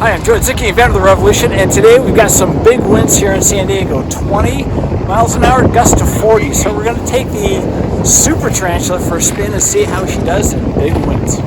Hi, I'm Joe Zicki, inventor of the Revolution, and today we've got some big winds here in San Diego. 20 miles an hour, gust to 40. So we're going to take the Super Tarantula for a spin and see how she does in big winds.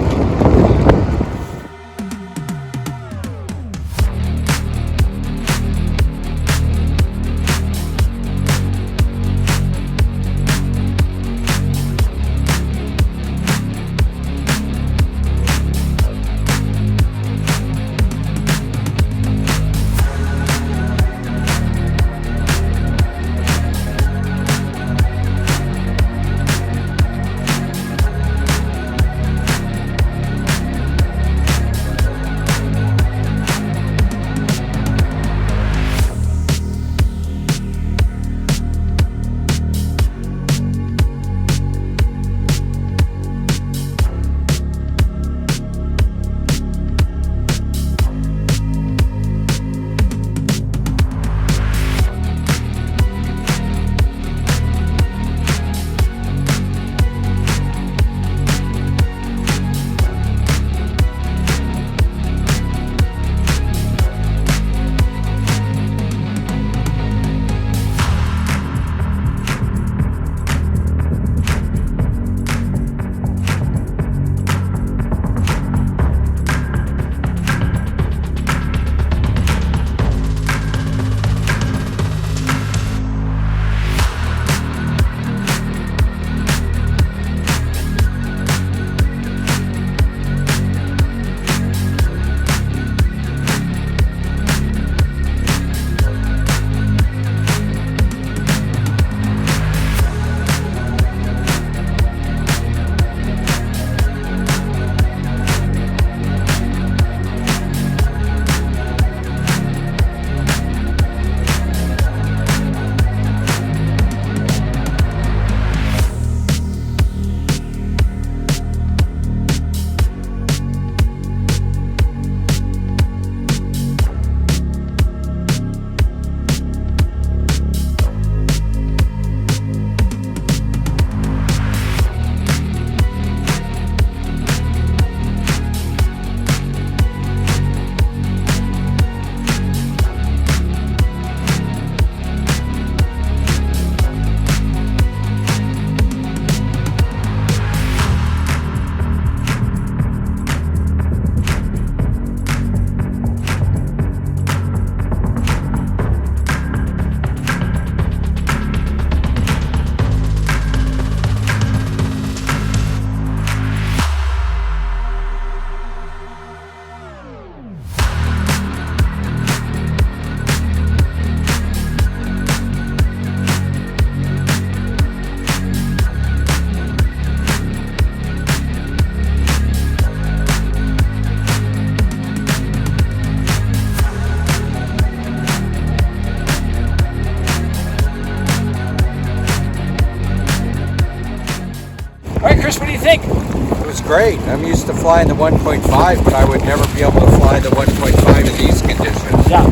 All right, Chris, what do you think? It was great. I'm used to flying the 1.5, but I would never be able to fly the 1.5 in these conditions. Yeah,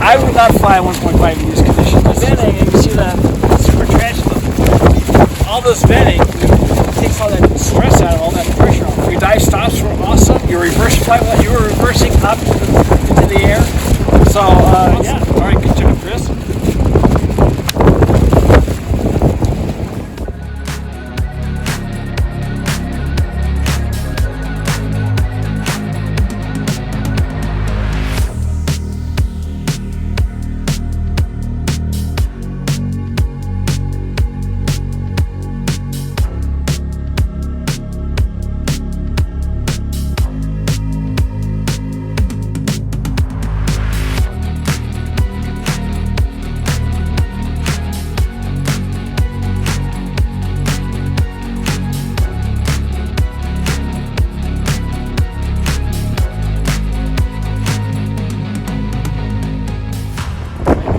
I would not fly 1.5 in these conditions. The venting, you can see the Super Tarantula, all those venting takes all that stress out of all that pressure off. Your dive stops were awesome. Your reverse flight, while you were reversing up into the air. So, yeah, all right, good job, Chris.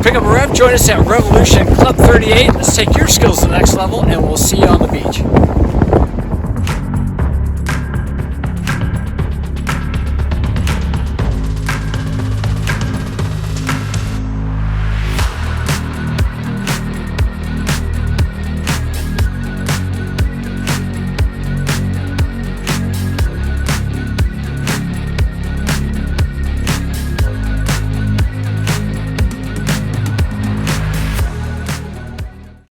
Pick up a rev, join us at Revolution Club 38. Let's take your skills to the next level, and we'll see you on the beach.